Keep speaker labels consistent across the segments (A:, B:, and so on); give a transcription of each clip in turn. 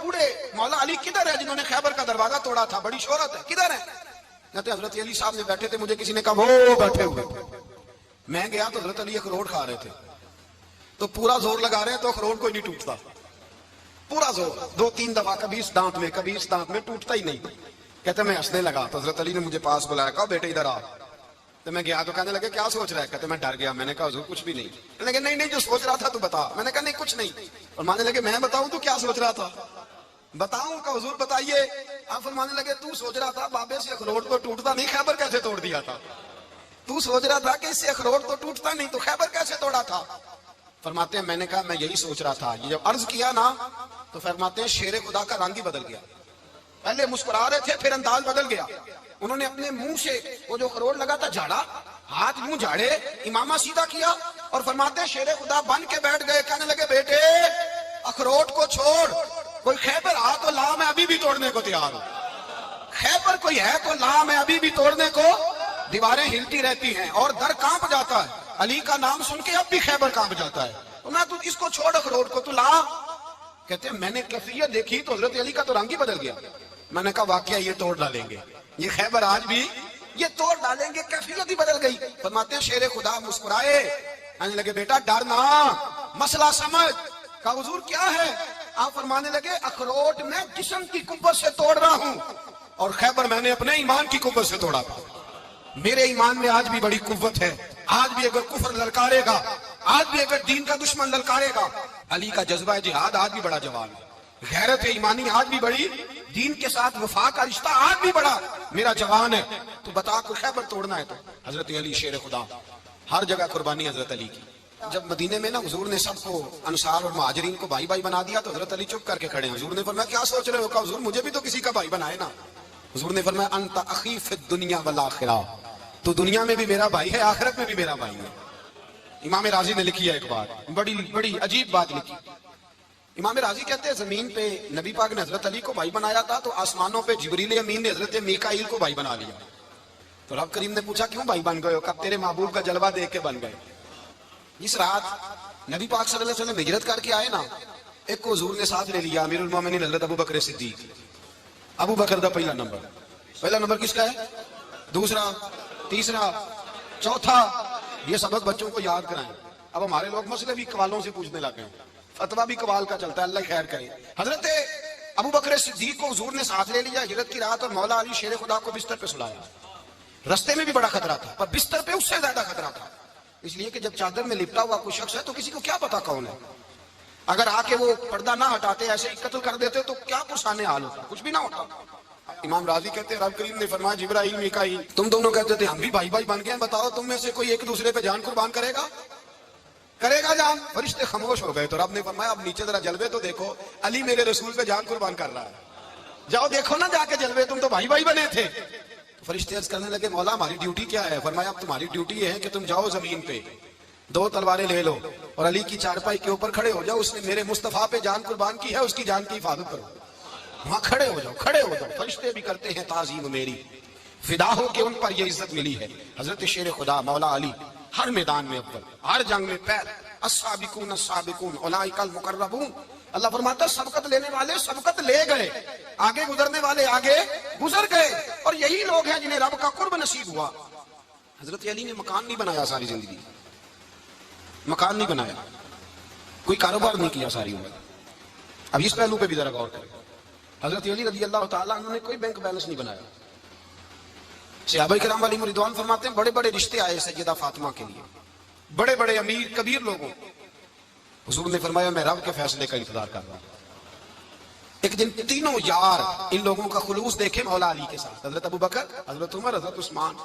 A: بوڑھے مولا علی کدھر ہے جنہوں نے خیبر کا دروازہ توڑا تھا، بڑی شہرت ہے، کدھر ہے؟ کہتے حضرت علی صاحب نے بیٹھے تھے، مجھے کسی نے کہا وہ بیٹھے ہوئے تھے۔ میں گیا تو حضرت علی اخروٹ کھا رہے تھے، تو پورا زور لگا رہے ہیں تو اخروٹ کوئی نہیں ٹوٹتا، پورا زور 2-3 دفعہ، کبھی اس دانت میں کبھی اس دانت میں، ٹوٹتا ہی نہیں۔ کہتے میں ہنسنے لگا تو حضرت علی نے مجھے پاس بلایا، کہا بیٹے ادھر آ۔ تو میں گیا تو کہنے لگے کیا سوچ رہا ہے؟ کہتے میں ڈر گیا، میں نے کہا حضور کچھ بھی نہیں۔ کہنے لگے نہیں جو سوچ رہا تھا تو بتا۔ میں نے کہا نہیں کچھ نہیں۔ اور ماننے لگے میں بتاؤں تو کیا سوچ رہا تھا؟ بتاؤں؟ کہ حضور بتائیے۔ آپ فرمانے لگے تو سوچ رہا تھا بابے سے اخروٹ تو ٹوٹتا نہیں، خیبر کیسے توڑ دیا تھا؟ تو سوچ رہا تھا کہ اس سے اخروٹ تو ٹوٹتا نہیں تو خیبر کیسے توڑا تھا؟ فرماتے ہیں میں نے کہا میں یہی سوچ رہا تھا۔ یہ جب عرض کیا نا تو فرماتے ہیں شیر خدا کا رنگ ہی بدل گیا، پہلے مسکرا رہے تھے پھر انداز بدل گیا۔ انہوں نے اپنے منہ سے وہ جو اخروٹ لگا تھا جھاڑا، ہاتھ منہ جھاڑے، امامہ سیدھا کیا اور فرماتے ہیں شیر خدا بن کے بیٹھ گئے۔ کہنے لگے بیٹے اخروٹ کو چھوڑ، کوئی خیبر آ تو لا، میں ابھی بھی توڑنے کو تیار ہوں۔ خیبر کوئی ہے تو لا، میں ابھی بھی توڑنے کو۔ دیواریں ہلتی رہتی ہیں اور در کانپ جاتا ہے، علی کا نام سن کے اب بھی خیبر کانپ جاتا ہے۔ تو میں تو اس کو چھوڑ اخروٹ کو تو لا۔ کہتے ہیں میں نے کیفیت دیکھی تو حضرت علی کا تو رنگ ہی بدل گیا۔ میں نے کہا واقعہ یہ توڑ ڈالیں گے، یہ خیبر آج بھی یہ توڑ ڈالیں گے، کیفیت ہی بدل گئی۔ فرماتے ہیں شیر خدا مسکرائے، کہنے لگے بیٹا ڈرنا، مسئلہ سمجھ۔ کہا حضور کیا ہے؟ آپ فرمانے لگے اخروٹ میں جسم کی قوت سے توڑ رہا ہوں اور خیبر میں نے اپنے ایمان کی قوت سے توڑا تھا۔ میرے ایمان میں آج بھی بڑی قوت ہے، آج بھی اگر کفر للکارے گا، آج بھی اگر دین کا دشمن للکارے گا، علی کا جذبہ جہاد آج بھی بڑا جوان ہے، غیرت ایمانی آج بھی بڑی، دین کے ساتھ وفا کا رشتہ آج بھی بڑا میرا جوان ہے۔ تو بتا کو خیبر توڑنا ہے تو حضرت علی شیر خدا، ہر جگہ قربانی حضرت علی کی۔ جب مدینے میں نا حضور نے سب کو انصار اور مہاجرین کو بھائی بھائی بنا دیا تو حضرت علی چپ کر کے کھڑے ہیں۔ حضور نے فرمایا کیا سوچ رہے ہو؟ کہا حضور مجھے بھی تو کسی کا بھائی بنائے نا۔ حضور نے فرمایا انت اخی فی الدنیا والآخرہ، تو دنیا میں بھی میرا بھائی ہے، آخرت میں بھی میرا بھائی ہے۔ امام راضی نے لکھی ہے ایک بات، بڑی عجیب بات لکھی۔ امام راضی کہتے ہیں زمین پہ نبی پاک نے حضرت علی کو بھائی بنایا تھا تو آسمانوں پہ جبریل امین نے حضرت میکائیل کو بھائی بنا لیا۔ تو رب کریم نے پوچھا کیوں بھائی بن گئے ہو؟ کہا تیرے محبوب کا جلوہ دیکھ کے بن گئے۔ اس رات نبی پاک صلی اللہ علیہ وسلم ہجرت کر کے آئے نا، ایک کو حضور نے ساتھ لے لیا، امیر المومنین حضرت ابو بکر صدیق۔ ابو بکر دا پہلا نمبر کس کا ہے؟ دوسرا، تیسرا، چوتھا، یہ سبق بچوں کو یاد کرائیں۔ اب ہمارے لوگ مسئلے بھی قوالوں سے پوچھنے لگے ہیں، فتویٰ بھی قوال کا چلتا ہے، اللہ خیر کرے۔ حضرت ابو بکر صدیق کو حضور نے ساتھ لے لیا ہجرت کی رات، اور مولا علی شیر خدا کو بستر پہ سلایا۔ رستے میں بھی بڑا خطرہ تھا پر بستر پہ اس سے زیادہ خطرہ تھا، اس لیے کہ جب چادر میں لپٹا ہوا کوئی شخص ہے تو کسی کو کیا پتا کون ہے، اگر آ کے وہ پردہ نہ ہٹاتے ایسے ہی قتل کر دیتے تو کیا پرسانے حال ہوتا، کچھ بھی نہ ہوتا۔ امام راضی کہتے ہیں رب کریم نے فرمایا جبرائیل میکائیل تم دونوں کہتے تھے ہم بھی بھائی بھائی بن گئے ہیں، بتاؤ تم میں سے کوئی ایک دوسرے پہ جان قربان کرے گا جان؟ فرشتے خاموش ہو گئے تو رب نے فرمایا اب نیچے ذرا جلوے تو دیکھو، علی میرے رسول پہ جان قربان کر رہا ہے، جاؤ دیکھو نا جا کے جلوے، تم تو بھائی بھائی بنے تھے۔ تو فرشتے عرض کرنے لگے مولا ہماری ڈیوٹی کیا ہے؟ فرمایا اب تمہاری ڈیوٹی یہ ہے کہ تم جاؤ زمین پہ 2 تلواریں لے لو اور علی کی چارپائی کے اوپر کھڑے ہو جاؤ، اس نے میرے مصطفیٰ پہ جان قربان کی ہے، اس کی جان کی حفاظت کرو، وہاں کھڑے ہو جاؤ۔ فرشتے بھی کرتے ہیں تعظیم میری، فدا ہو کہ ان پر یہ عزت ملی ہے۔ حضرت شیر خدا مولا علی ہر میدان میں اول، ہر جنگ میں پیر، السابقون السابقون اولئک المقربون۔ اللہ فرماتا ہے سبقت لینے والے سبقت لے گئے، آگے گزرنے والے آگے گزر گئے، اور یہی لوگ ہیں جنہیں رب کا قرب نصیب ہوا۔ حضرت علی نے مکان نہیں بنایا ساری زندگی، مکان نہیں بنایا، کوئی کاروبار نہیں کیا ساری عمر۔ اب اس پہلو پہ بھی ذرا غور کریں، حضرت علی رضی اللہ تعالیٰ عنہ نے کوئی بینک بیلنس نہیں بنایا۔ صحابہ کرام علیہم رضوان فرماتے ہیں بڑے بڑے رشتے آئے سیدہ فاطمہ کے لیے، بڑے بڑے امیر کبیر لوگوں، حضور نے فرمایا میں رب کے فیصلے کا انتظار کر رہا ہوں۔ ایک دن تینوں یار ان لوگوں کا خلوص دیکھے مولا علی کے ساتھ، حضرت ابو بکر، حضرت عمر، حضرت عثمان۔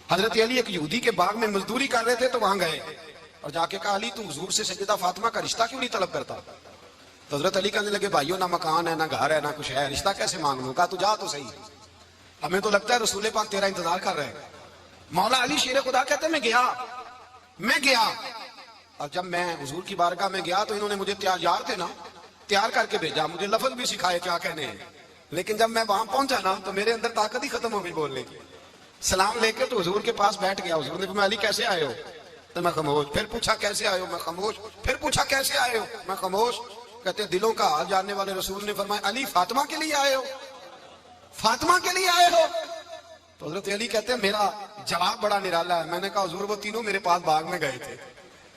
A: حضرت علی ایک یہودی کے باغ میں مزدوری کر رہے تھے تو وہاں گئے اور جا کے کہا علی تو حضور سے سیدہ فاطمہ کا رشتہ کیوں نہیں طلب کرتا؟ تو حضرت علی کہنے لگے بھائیو نہ مکان ہے نہ گھر ہے نہ کچھ ہے، رشتہ کیسے مانگ لوں؟ کہا تو جا تو صحیح، ہمیں تو لگتا ہے رسول پاک تیرا انتظار کر رہے ہیں۔ مولا علی شیر خدا کہتے ہیں میں گیا اور جب میں حضور کی بارگاہ میں گیا تو انہوں نے مجھے یار تھے نا تیار کر کے بھیجا، مجھے لفظ بھی سکھائے کیا کہنے ہیں، لیکن جب میں وہاں پہنچا نا تو میرے اندر طاقت ہی ختم ہو گئی بولنے کی۔ سلام لے کے تو حضور کے پاس بیٹھ گیا، حضور نے فرمایا علی کیسے آئے ہو؟ تو میں خاموش، پھر پوچھا کیسے آئے ہو؟ میں خاموش، پھر پوچھا کیسے آئے ہو؟ میں خاموش۔ کہتے ہیں دلوں کا حال جاننے والے رسول نے فرمایا علی فاطمہ کے لیے آئے ہو؟ فاطمہ کے لیے آئے ہو؟ تو حضرت علی کہتے ہیں میرا جواب بڑا نرالا ہے. میں نے کہا حضور وہ تینوں میرے پاس باغ میں گئے تھے,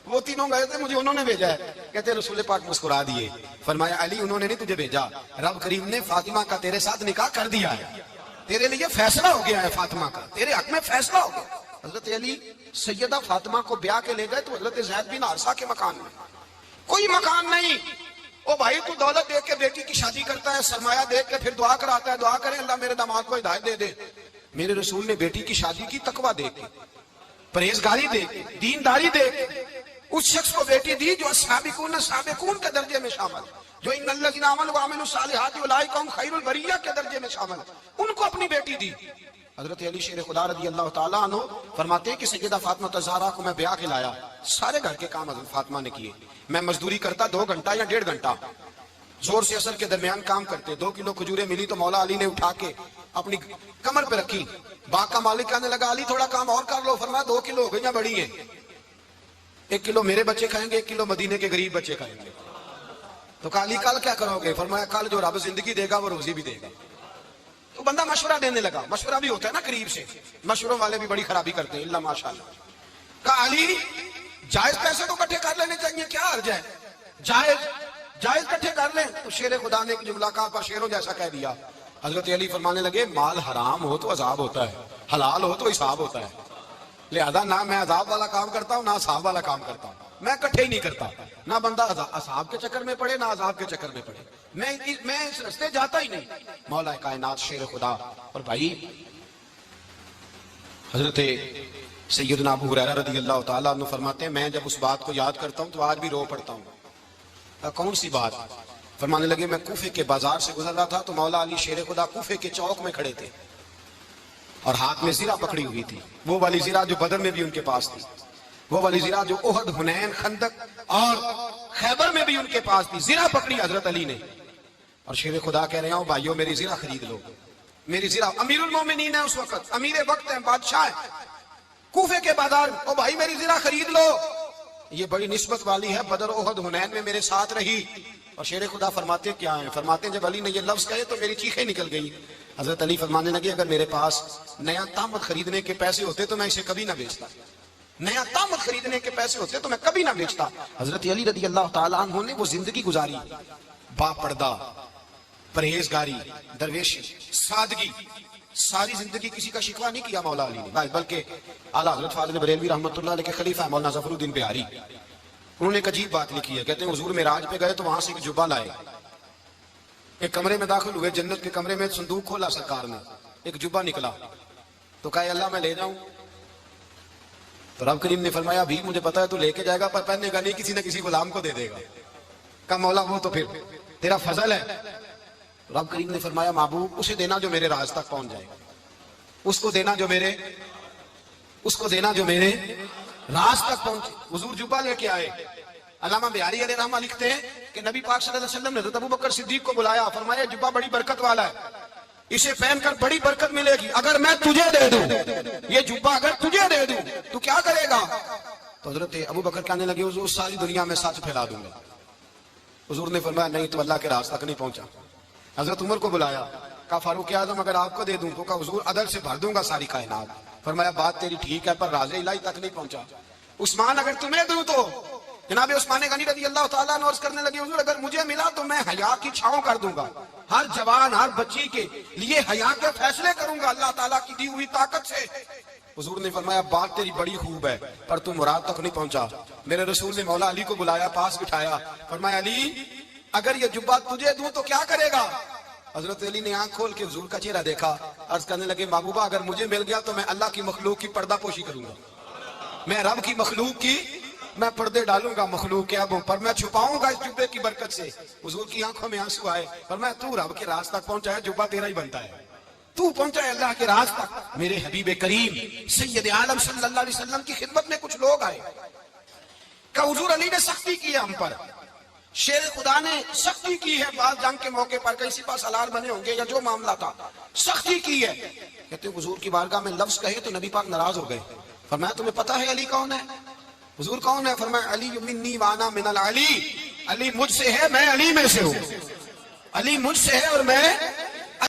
A: وہ تینوں گئے تھے, مجھے انہوں نے بھیجا ہے. کہتے ہیں رسول پاک مسکرا دیے, فرمایا علی انہوں نے نہیں تجھے بھیجا, رب کریم نے فاطمہ کا تیرے ساتھ نکاح کر دیا ہے, تیرے لیے فیصلہ ہو گیا ہے فاطمہ کا, تیرے حق میں فیصلہ ہو گیا. حضرت علی سیدہ فاطمہ کو بیاہ کے لے گئے تو حضرت زید بن حارثہ کے مکان میں, کوئی مکان نہیں. او بھائی تو دولت دیکھ کے بیٹی کی شادی کرتا ہے, سرمایہ دیکھ کے پھر دعا کراتا ہے, دعا کرے اللہ میرے داماد کو ہدایت دے دے. میرے رسول نے بیٹی کی شادی کی تقوی دیکھ کے, پرہیزگاری دیکھ کے, دینداری دیکھ کے, اس شخص کو بیٹی دی جو سابقون سابقون کے درجے میں شامل, جو ان الذین آمنوا وعملوا الصالحات اولئک هم خیر البریہ کے درجے میں شامل, ان کو اپنی بیٹی دی. حضرت علی شیر خدا رضی اللہ تعالیٰ عنہ فرماتے ہیں کہ سیدہ فاطمہ الزہرا کو میں بیاہ کے لایا, سارے گھر کے کام حضرت فاطمہ نے کیے. میں مزدوری کرتا 2 گھنٹہ یا 1.5 گھنٹہ, زور سے اثر کے درمیان کام کرتے. 2 کلو کھجوریں ملی تو مولا علی نے اٹھا کے اپنی کمر پہ رکھی. باغ کا مالک کہنے لگا علی تھوڑا کام اور کر لو. فرمایا 2 کلو ہو گئی ہیں, بڑی ہیں, 1 کلو میرے بچے کھائیں گے, 1 کلو مدینے کے غریب بچے کھائیں گے. تو کہا علی کل کیا کرو گے؟ فرمایا کل جو رب زندگی دے گا وہ روزی بھی دے گا. تو بندہ مشورہ دینے لگا, مشورہ بھی ہوتا ہے نا قریب سے, مشوروں والے بھی بڑی خرابی کرتے ہیں اللہ ماشاءاللہ. کہا علی جائز پیسے تو اکٹھے کر لینے چاہیے, کیا حرج ہے, جائز اکٹھے کر لیں. تو شیر خدا نے ایک جملہ کہا پر شیروں جیسا کہہ دیا. حضرت علی فرمانے لگے مال حرام ہو تو عذاب ہوتا ہے, حلال ہو تو حساب ہوتا ہے, لہذا نہ میں عذاب والا کام کرتا ہوں نہ حساب والا کام کرتا ہوں, میں اکٹھے ہی نہیں کرتا. نہ بندہ عذاب کے چکر میں پڑے نہ عذاب کے چکر میں پڑے, میں اس رستے جاتا ہی نہیں. مولا کائنات شیر خدا. اور بھائی حضرت سیدنا ابو ہریرہ رضی اللہ تعالیٰ عنہ فرماتے ہیں میں جب اس بات کو یاد کرتا ہوں تو آج بھی رو پڑتا ہوں. کون سی بات؟ فرمانے لگے میں کوفے کے بازار سے گزر رہا تھا تو مولا علی شیر خدا کوفے کے چوک میں کھڑے تھے اور ہاتھ میں زرہ پکڑی ہوئی تھی, وہ والی زرہ جو بدر میں بھی ان کے پاس تھی, وہ والی زرہ جو احد, حنین, خندق اور خیبر میں بھی ان کے پاس تھی. زرہ پکڑی حضرت علی نے اور شیر خدا کہہ رہے ہیں بھائیو میری زرہ خرید لو. میری زرہ, امیر المومنین ہے اس وقت, امیر وقت ہیں, بادشاہ ہے کوفے کے بازار, او بھائی میری زرہ خرید لو, یہ بڑی نسبت والی ہے, بدر احد حنین میں میرے ساتھ رہی. اور شیر خدا فرماتے کیا ہیں؟ فرماتے ہیں جب علی نے یہ لفظ کہے تو میری چیخیں نکل گئی. حضرت علی فرمانے لگے اگر میرے پاس نیا تامت خریدنے کے پیسے ہوتے تو میں اسے کبھی نہ بیچتا, نیا تامت خریدنے کے پیسے ہوتے تو میں کبھی نہ بیچتا. حضرت علی رضی اللہ تعالیٰ عنہ نے وہ زندگی گزاری, با پردہ, پرہیزگاری, درویشی, سادگی, ساری زندگی کسی کا شکوہ نہیں کیا مولا علی نے, بلکہ اعلیٰ حضرت فاضل بریلوی رحمۃ اللہ علیہ کے خلیفہ مولانا ظفر الدین بہاری, انہوں نے ایک عجیب بات لکھی ہے. کہتے ہیں حضور معراج پہ گئے تو وہاں سے ایک جبہ لائے, ایک کمرے میں داخل ہوئے, جنت کے کمرے میں صندوق کھولا سرکار نے, ایک جبہ نکلا تو کہا اللہ میں لے جاؤں. تو رب کریم نے فرمایا ابھی مجھے پتا ہے تو لے کے جائے گا پر پہننے کا نہیں, کسی نہ کسی غلام کو دے دے گا. کہا مولا وہ تو پھر تیرا فضل ہے. رب کریم نے فرمایا محبوب اسے دینا جو میرے راز تک پہنچ جائے, اس کو دینا جو میرے راز تک پہنچے. حضور جبہ لے کے آئے. علامہ بہاری علیہ رحمہ لکھتے ہیں کہ نبی پاک صلی اللہ علیہ وسلم نے حضرت ابوبکر صدیق کو بلایا, فرمایا جبہ بڑی برکت والا ہے, اسے پہن کر بڑی برکت ملے گی, اگر میں تجھے دے دوں, یہ جبہ اگر تجھے دے دوں تو کیا کرے گا؟ تو حضرت ابوبکر کہنے لگے حضور ساری دنیا میں سچ پھیلا دوں گا. حضور نے فرمایا نہیں تو اللہ کے راز تک نہیں پہنچا. حضرت عمر کو بلایا, کہا فاروق اعظم اگر آپ کو دے دوں تو کہا حضور عدل سے بھر دوں گا ساری کائنات. فرمایا بات تیری ٹھیک ہے پر راز الہی تک نہیں پہنچا. عثمان اگر تمہیں دوں تو جناب عثمان غنی رضی اللہ تعالیٰ عنہ عرض کرنے لگے حضور اگر مجھے ملا تو میں حیا کی چھاؤں کر دوں گا, ہر جوان ہر بچی کے لیے حیا کے فیصلے کروں گا اللہ تعالیٰ کی دی ہوئی طاقت سے. حضور نے فرمایا بات تیری بڑی خوب ہے پر تم مراد تک نہیں پہنچا. میرے رسول نے مولا علی کو بلایا, پاس بٹھایا, فرمایا علی اگر یہ جبہ تجھے دوں تو کیا کرے گا؟ حضرت علی نے آنکھ کھول کے حضور کا چہرہ دیکھا, عرض کرنے لگے محبوبہ اگر مجھے مل گیا تو میں اللہ کی مخلوق کی پردہ پوشی کروں گا, میں رب کی مخلوق کی میں پردے ڈالوں گا مخلوق کے ابوں پر, میں چھپاؤں گا اس جبے کی برکت سے. حضور کی آنکھوں میں آنسو آئے, فرمایا تو رب کے راز تک پہنچا ہے, جبہ تیرا ہی بنتا ہے, تو پہنچا ہے اللہ کے راز تک. میرے حبیب کریم سید عالم صلی اللہ علیہ وسلم کی خدمت میں کچھ لوگ آئے کہ حضور علی نے سختی کی ہے ہم پر, شیر خدا نے سختی کی ہے, بعض جنگ کے موقع پر کہیں سپاہ سالار بنے ہوں گے یا جو معاملہ تھا سختی کی ہے. کہتے ہیں حضور کی بارگاہ میں لفظ کہے تو نبی پاک ناراض ہو گئے. فرمایا تمہیں پتا ہے علی کون ہے؟ حضور کون ہے؟ فرمایا علی منی وانا من العلی, علی مجھ سے ہے، میں علی میں سے ہوں، علی مجھ سے ہے اور میں